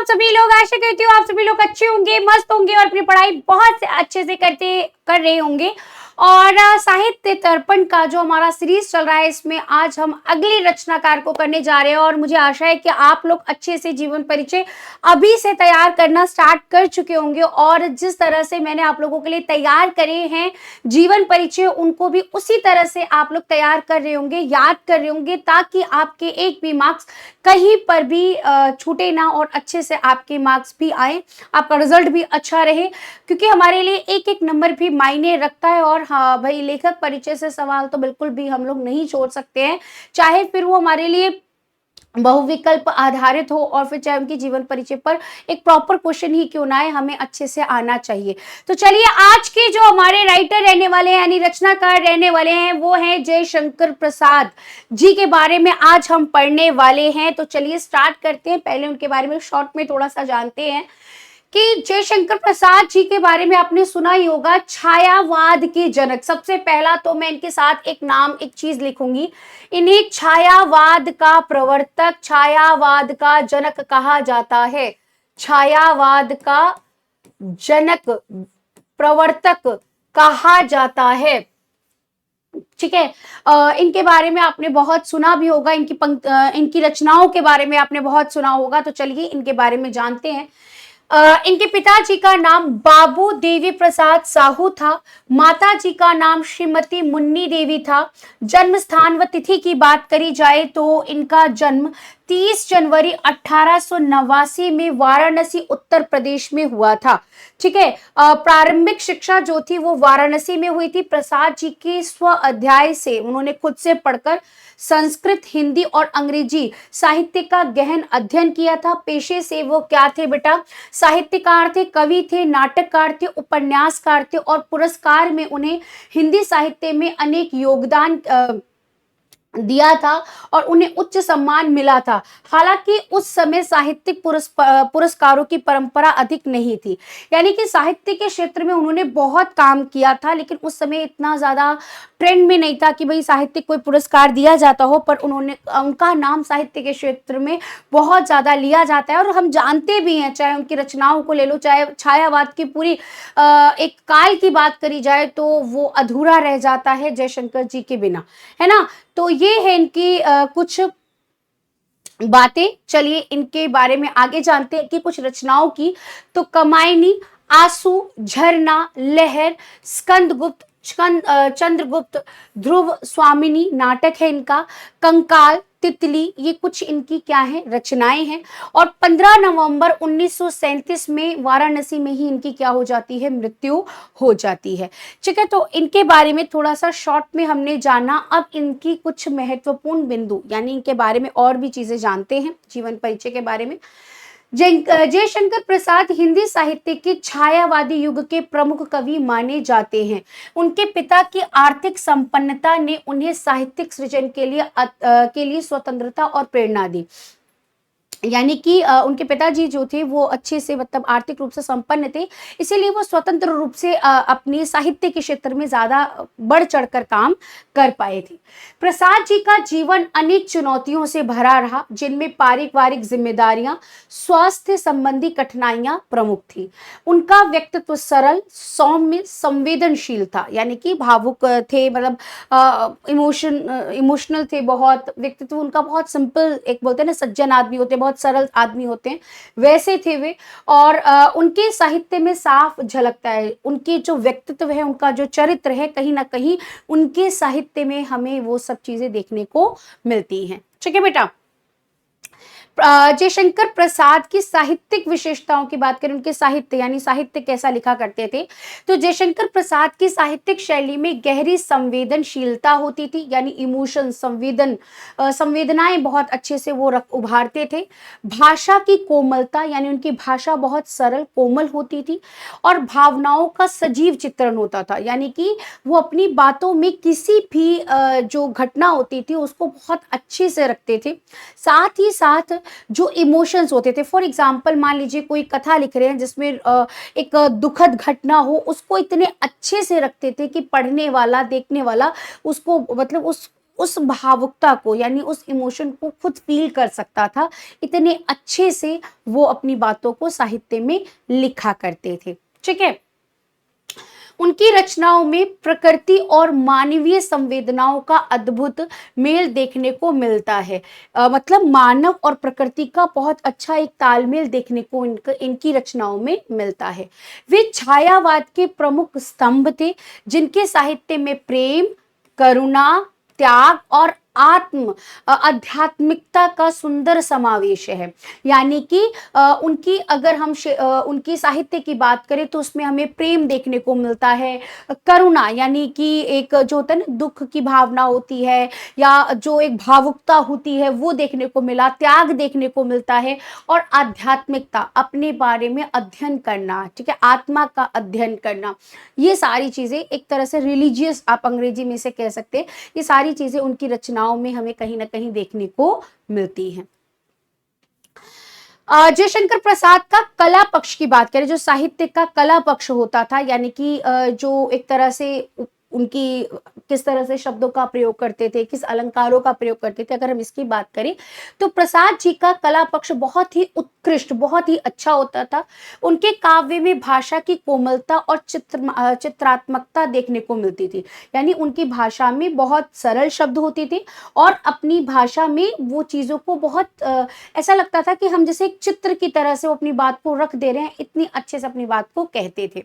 आप सभी लोग? आशा करती हूँ आप सभी लोग अच्छे होंगे, मस्त होंगे और अपनी पढ़ाई बहुत से अच्छे से कर रहे होंगे। और साहित्य दर्पण का जो हमारा सीरीज चल रहा है, इसमें आज हम अगली रचनाकार को करने जा रहे हैं और मुझे आशा है कि आप लोग अच्छे से जीवन परिचय अभी से तैयार करना स्टार्ट कर चुके होंगे। और जिस तरह से मैंने आप लोगों के लिए तैयार करे हैं जीवन परिचय, उनको भी उसी तरह से आप लोग तैयार कर रहे होंगे, याद कर रहे होंगे, ताकि आपके एक भी मार्क्स कहीं पर भी छूटे ना और अच्छे से आपके मार्क्स भी आए, आपका रिजल्ट भी अच्छा रहे। क्योंकि हमारे लिए एक एक नंबर भी मायने रखता है। और हाँ भाई, लेखक परिचय से सवाल तो बिल्कुल भी हम लोग नहीं छोड़ सकते हैं, चाहे फिर वो हमारे लिए बहुविकल्प आधारित हो और फिर चाहे उनकी जीवन परिचय पर एक प्रॉपर क्वेश्चन ही क्यों ना आए, हमें अच्छे से आना चाहिए। तो चलिए, आज के जो हमारे राइटर रहने वाले हैं यानी रचनाकार रहने वाले हैं, वो हैं जयशंकर प्रसाद जी के बारे में आज हम पढ़ने वाले हैं। तो चलिए स्टार्ट करते हैं। पहले उनके बारे में शॉर्ट में थोड़ा सा जानते हैं कि जयशंकर प्रसाद जी के बारे में आपने सुना ही होगा, छायावाद के जनक। सबसे पहला तो मैं इनके साथ एक नाम, एक चीज लिखूंगी, इन्हें छायावाद का प्रवर्तक, छायावाद का जनक कहा जाता है। छायावाद का जनक, प्रवर्तक कहा जाता है। ठीक है। इनके बारे में आपने बहुत सुना भी होगा, इनकी रचनाओं के बारे में आपने बहुत सुना होगा। तो चलिए इनके बारे में जानते हैं। इनके पिताजी का नाम बाबू देवी प्रसाद साहू था। माताजी का नाम श्रीमती मुन्नी देवी था। जन्म स्थान व तिथि की बात करी जाए तो इनका जन्म 30 जनवरी 1889 में वाराणसी उत्तर प्रदेश में हुआ था। ठीक है। प्रारंभिक शिक्षा जो थी वो वाराणसी में हुई थी। प्रसाद जी के स्व अध्याय से उन्होंने खुद से पढ़कर संस्कृत, हिंदी और अंग्रेजी साहित्य का गहन अध्ययन किया था। पेशे से वो क्या थे बेटा? साहित्यकार थे, कवि थे, नाटककार थे, उपन्यासकार थे और पुरस्कार में उन्हें हिंदी साहित्य में अनेक योगदान दिया था और उन्हें उच्च सम्मान मिला था। हालांकि उस समय साहित्यिक पुरस्कारों की परंपरा अधिक नहीं थी, यानी कि साहित्य के क्षेत्र में उन्होंने बहुत काम किया था, लेकिन उस समय इतना ज्यादा ट्रेंड में नहीं था कि भाई साहित्यिक कोई पुरस्कार दिया जाता हो। पर उनका नाम साहित्य के क्षेत्र में बहुत ज्यादा लिया जाता है और हम जानते भी हैं, चाहे उनकी रचनाओं को ले लो, चाहे छायावाद की पूरी एक काल की बात करी जाए, तो वो अधूरा रह जाता है जयशंकर जी के बिना, है ना। तो ये है इनकी कुछ बातें। चलिए इनके बारे में आगे जानते हैं कि कुछ रचनाओं की। तो कमायनी, आंसू, झरना, लहर, स्कंदगुप्त, चंद्रगुप्त, ध्रुव स्वामिनी नाटक है इनका, कंकाल, तितली, ये कुछ इनकी क्या है, रचनाएं हैं। और 15 नवंबर 1937 में वाराणसी में ही इनकी क्या हो जाती है, मृत्यु हो जाती है। ठीक है। तो इनके बारे में थोड़ा सा शॉर्ट में हमने जाना। अब इनकी कुछ महत्वपूर्ण बिंदु यानी इनके बारे में और भी चीजें जानते हैं जीवन परिचय के बारे में। जयशंकर प्रसाद हिंदी साहित्य के छायावादी युग के प्रमुख कवि माने जाते हैं। उनके पिता की आर्थिक संपन्नता ने उन्हें साहित्यिक सृजन के लिए स्वतंत्रता और प्रेरणा दी। यानी कि उनके पिताजी जो थे वो अच्छे से मतलब आर्थिक रूप से संपन्न थे, इसीलिए वो स्वतंत्र रूप से अपने साहित्य के क्षेत्र में ज्यादा बढ़ चढ़कर काम कर पाए थे। प्रसाद जी का जीवन अनेक चुनौतियों से भरा रहा, जिनमें पारिवारिक जिम्मेदारियां, स्वास्थ्य संबंधी कठिनाइयां प्रमुख थी। उनका व्यक्तित्व सरल, सौम्य, संवेदनशील था, यानी कि भावुक थे, मतलब इमोशनल थे बहुत। व्यक्तित्व उनका बहुत सिंपल, एक बोलते हैं ना सज्जन आदमी होते, बहुत सरल आदमी होते हैं, वैसे थे वे। और उनके साहित्य में साफ झलकता है उनकी जो व्यक्तित्व है, उनका जो चरित्र है, कहीं ना कहीं उनके साहित्य में हमें वो सब चीजें देखने को मिलती हैं। ठीक है बेटा। जयशंकर प्रसाद की साहित्यिक विशेषताओं की बात करें, उनके साहित्य यानी साहित्य कैसा लिखा करते थे, तो जयशंकर प्रसाद की साहित्यिक शैली में गहरी संवेदनशीलता होती थी, यानी इमोशन, संवेदनाएं बहुत अच्छे से वो उभारते थे। भाषा की कोमलता, यानी उनकी भाषा बहुत सरल कोमल होती थी और भावनाओं का सजीव चित्रण होता था, यानी कि वो अपनी बातों में किसी भी जो घटना होती थी उसको बहुत अच्छे से रखते थे। साथ ही साथ जो इमोशंस होते थे, फॉर एग्जाम्पल मान लीजिए कोई कथा लिख रहे हैं जिसमें एक दुखद घटना हो, उसको इतने अच्छे से रखते थे कि पढ़ने वाला, देखने वाला उसको मतलब उस उस भावुकता को यानी उस इमोशन को खुद फील कर सकता था, इतने अच्छे से वो अपनी बातों को साहित्य में लिखा करते थे। ठीक है। उनकी रचनाओं में प्रकृति और मानवीय संवेदनाओं का अद्भुत मेल देखने को मिलता है। मतलब मानव और प्रकृति का बहुत अच्छा एक तालमेल देखने को इनकी रचनाओं में मिलता है। वे छायावाद के प्रमुख स्तंभ थे, जिनके साहित्य में प्रेम, करुणा, त्याग और आध्यात्मिकता का सुंदर समावेश है। यानी कि उनकी अगर हम उनकी साहित्य की बात करें तो उसमें हमें प्रेम देखने को मिलता है, करुणा यानी कि एक जो होता है ना दुख की भावना होती है या जो एक भावुकता होती है वो देखने को मिला, त्याग देखने को मिलता है, और आध्यात्मिकता अपने बारे में अध्ययन करना, ठीक है, आत्मा का अध्ययन करना, ये सारी चीजें एक तरह से रिलीजियस आप अंग्रेजी में से कह सकते हैं, ये सारी चीजें उनकी रचनाओं में हमें कहीं ना कहीं देखने को मिलती हैं। जयशंकर प्रसाद का कला पक्ष की बात करें, जो साहित्य का कला पक्ष होता था, यानी कि जो एक तरह से उनकी किस तरह से शब्दों का प्रयोग करते थे, किस अलंकारों का प्रयोग करते थे, अगर हम इसकी बात करें तो प्रसाद जी का कला पक्ष बहुत ही उत्कृष्ट, बहुत ही अच्छा होता था। उनके काव्य में भाषा की कोमलता और चित्रात्मकता देखने को मिलती थी। यानी उनकी भाषा में बहुत सरल शब्द होते थे और अपनी भाषा में वो चीजों को बहुत ऐसा लगता था कि हम जैसे एक चित्र की तरह से वो अपनी बात को रख दे रहे हैं, इतनी अच्छे से अपनी बात को कहते थे।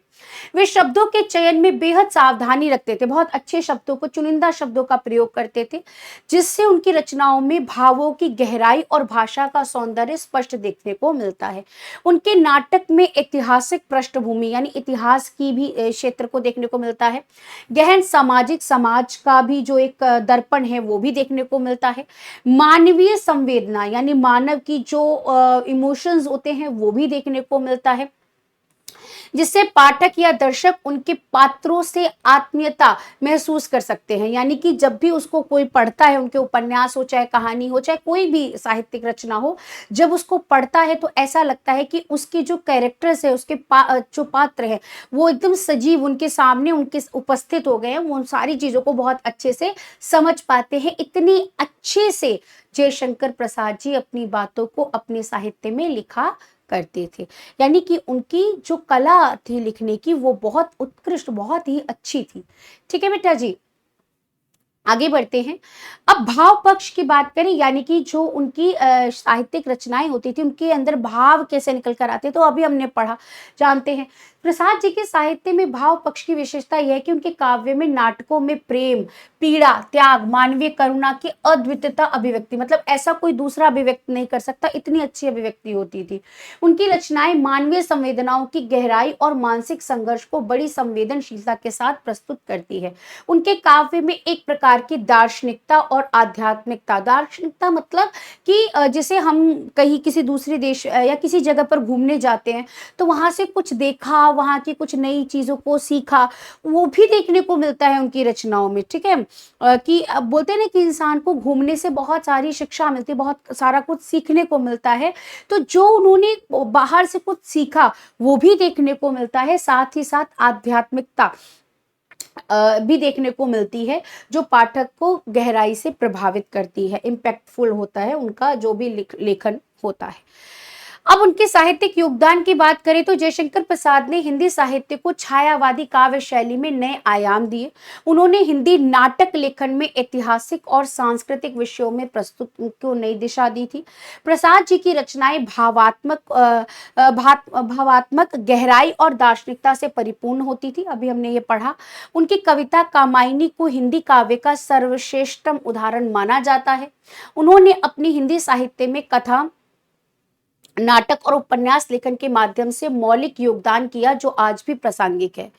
वे शब्दों के चयन में बेहद सावधानी रखते थे, बहुत अच्छे शब्दों को, चुनिंदा शब्दों का प्रयोग करते थे, जिससे उनकी रचनाओं में भावों की गहराई और भाषा का सौंदर्य स्पष्ट देखने को मिलता है। उनके नाटक में ऐतिहासिक पृष्ठभूमि यानी इतिहास की भी क्षेत्र को देखने को मिलता है। गहन सामाजिक समाज का भी जो एक दर्पण है वो भी देखने को मिलता है। मानवीय संवेदना यानी मानव की जो इमोशंस होते हैं वो भी देखने को मिलता है, जिससे पाठक या दर्शक उनके पात्रों से आत्मीयता महसूस कर सकते हैं। यानी कि जब भी उसको कोई पढ़ता है, उनके उपन्यास हो, चाहे कहानी हो, चाहे कोई भी साहित्यिक रचना हो, जब उसको पढ़ता है तो ऐसा लगता है कि उसके जो कैरेक्टर्स है, उसके जो पात्र है वो एकदम सजीव उनके सामने उनके उपस्थित हो गए हैं, वो उन सारी चीजों को बहुत अच्छे से समझ पाते हैं। इतनी अच्छे से जयशंकर प्रसाद जी अपनी बातों को अपने साहित्य में लिखा करते थे। यानी कि उनकी जो कला थी लिखने की वो बहुत उत्कृष्ट, बहुत ही अच्छी थी। ठीक है बेटा जी, आगे बढ़ते हैं। अब भाव पक्ष की बात करें, यानी कि जो उनकी साहित्यिक रचनाएं होती थी उनके अंदर भाव कैसे निकल कर आते, तो अभी हमने पढ़ा, जानते हैं। प्रसाद जी के साहित्य में भाव पक्ष की विशेषता यह है कि उनके काव्य में, नाटकों में प्रेम, पीड़ा, त्याग, मानवीय करुणा की अद्वितीयता अभिव्यक्ति, मतलब ऐसा कोई दूसरा अभिव्यक्ति नहीं कर सकता, इतनी अच्छी अभिव्यक्ति होती थी। उनकी रचनाएं मानवीय संवेदनाओं की गहराई और मानसिक संघर्ष को बड़ी संवेदनशीलता के साथ प्रस्तुत करती है। उनके काव्य में एक प्रकार की दार्शनिकता और आध्यात्मिकता, दार्शनिकता मतलब कि जैसे हम कहीं किसी दूसरे देश या किसी जगह पर घूमने जाते हैं तो वहां से कुछ देखा, वहां की कुछ नई चीजों को सीखा, वो भी देखने को मिलता है उनकी रचनाओं में। ठीक है, कि अब बोलते हैं ना कि इंसान को घूमने से बहुत सारी शिक्षा मिलती है, बहुत सारा कुछ सीखने को मिलता है, तो जो उन्होंने बाहर से कुछ सीखा वो भी देखने को मिलता है, साथ ही साथ आध्यात्मिकता भी देखने को मिलती है, जो पाठक को गहराई से प्रभावित करती है, इम्पैक्टफुल होता है उनका जो भी लेखन होता है। अब उनके साहित्यिक योगदान की बात करें तो जयशंकर प्रसाद ने हिंदी साहित्य को छायावादी काव्य शैली में नए आयाम दिए। उन्होंने हिंदी नाटक लेखन में ऐतिहासिक और सांस्कृतिक विषयों में प्रस्तुत को नई दिशा दी थी। प्रसाद जी की रचनाएं भावात्मक गहराई और दार्शनिकता से परिपूर्ण होती थी, अभी हमने ये पढ़ा। उनकी कविता कामायनी को हिंदी काव्य का सर्वश्रेष्ठतम उदाहरण माना जाता है। उन्होंने अपनी हिंदी साहित्य में कथा, नाटक और उपन्यास लेखन के माध्यम से मौलिक योगदान किया जो आज भी प्रासंगिक है।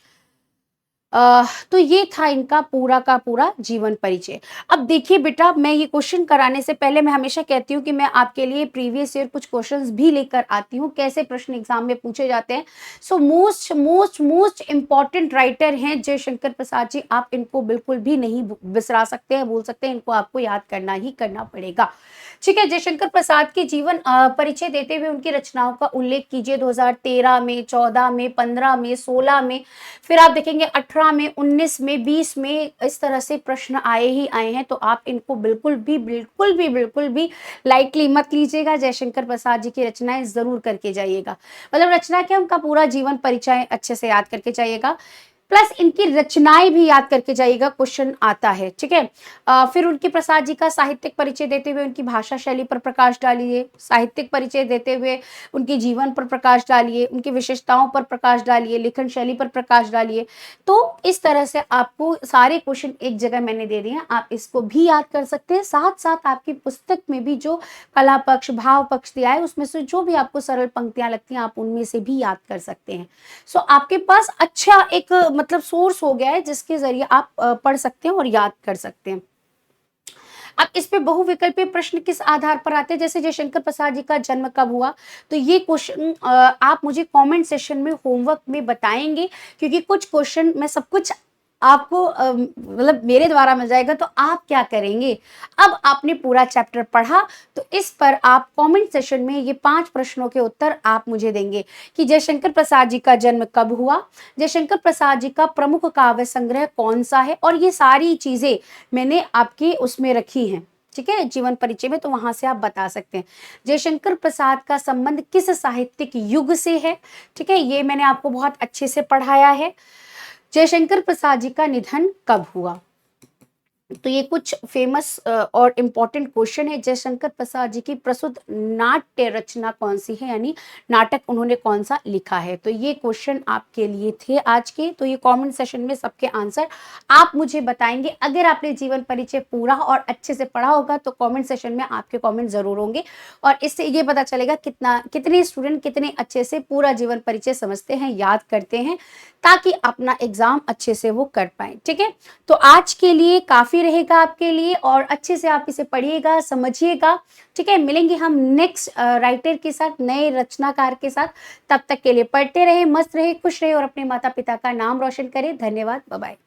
तो ये था इनका पूरा का पूरा जीवन परिचय। अब देखिए बेटा, मैं ये क्वेश्चन कराने से पहले मैं हमेशा कहती हूँ कि मैं आपके लिए प्रीवियस ईयर कुछ क्वेश्चंस भी लेकर आती हूँ, कैसे प्रश्न एग्जाम में पूछे जाते हैं। सो मोस्ट इंपॉर्टेंट राइटर हैं जयशंकर प्रसाद जी, आप इनको बिल्कुल भी नहीं बिसरा सकते हैं, बोल सकते हैं, इनको आपको याद करना ही करना पड़ेगा। ठीक है, जयशंकर प्रसाद के जीवन परिचय देते हुए उनकी रचनाओं का उल्लेख कीजिए। 2013 में, 14 में, 15 में, 16 में, फिर आप देखेंगे 18 में, 19 में, 20 में, इस तरह से प्रश्न आए ही आए हैं। तो आप इनको बिल्कुल भी लाइटली मत लीजिएगा। जयशंकर प्रसाद जी की रचनाएं जरूर करके जाइएगा। मतलब रचना क्या, उनका पूरा जीवन परिचय अच्छे से याद करके जाइएगा, प्लस इनकी रचनाएं भी याद करके जाइएगा, क्वेश्चन आता है। ठीक है, फिर उनके प्रसाद जी का साहित्यिक परिचय देते हुए उनकी भाषा शैली पर प्रकाश डालिए, साहित्यिक परिचय देते हुए उनके जीवन पर प्रकाश डालिए, उनकी विशेषताओं पर प्रकाश डालिए, लेखन शैली पर प्रकाश डालिए। तो इस तरह से आपको सारे क्वेश्चन एक जगह मैंने दे दिए हैं, आप इसको भी याद कर सकते हैं। साथ साथ आपकी पुस्तक में भी जो कला पक्ष, भाव पक्ष दिया है, उसमें से जो भी आपको सरल पंक्तियां लगती हैं, आप उनमें से भी याद कर सकते हैं। सो आपके पास अच्छा एक मतलब सोर्स हो गया है जिसके जरिए आप पढ़ सकते हैं और याद कर सकते हैं। अब इस पे बहुविकल्पीय प्रश्न किस आधार पर आते हैं, जैसे जयशंकर प्रसाद जी का जन्म कब हुआ, तो ये क्वेश्चन आप मुझे कमेंट सेशन में होमवर्क में बताएंगे, क्योंकि कुछ क्वेश्चन मैं सब कुछ आपको मतलब मेरे द्वारा मिल जाएगा। तो आप क्या करेंगे, अब आपने पूरा चैप्टर पढ़ा, तो इस पर आप कमेंट सेशन में ये 5 प्रश्नों के उत्तर आप मुझे देंगे कि जयशंकर प्रसाद जी का जन्म कब हुआ, जयशंकर प्रसाद जी का प्रमुख काव्य संग्रह कौन सा है, और ये सारी चीजें मैंने आपके उसमें रखी हैं। ठीक है, जीवन परिचय में, तो वहां से आप बता सकते हैं। जयशंकर प्रसाद का संबंध किस साहित्यिक युग से है, ठीक है, ये मैंने आपको बहुत अच्छे से पढ़ाया है। जयशंकर प्रसाद जी का निधन कब हुआ, तो ये कुछ फेमस और इम्पोर्टेंट क्वेश्चन है। जयशंकर प्रसाद जी की प्रसिद्ध नाट्य रचना कौन सी है, यानी नाटक उन्होंने कौन सा लिखा है। तो ये क्वेश्चन आपके लिए थे आज के। तो ये कमेंट सेशन में सबके आंसर आप मुझे बताएंगे। अगर आपने जीवन परिचय पूरा और अच्छे से पढ़ा होगा तो कमेंट सेशन में आपके कमेंट जरूर होंगे, और इससे ये पता चलेगा कितने स्टूडेंट कितने अच्छे से पूरा जीवन परिचय समझते हैं, याद करते हैं, ताकि अपना एग्जाम अच्छे से वो कर पाए। ठीक है, तो आज के लिए काफी रहेगा आपके लिए, और अच्छे से आप इसे पढ़िएगा, समझिएगा। ठीक है, मिलेंगे हम नेक्स्ट राइटर के साथ, नए रचनाकार के साथ। तब तक के लिए पढ़ते रहे, मस्त रहे, खुश रहे और अपने माता पिता का नाम रोशन करें। धन्यवाद, बाय बाय।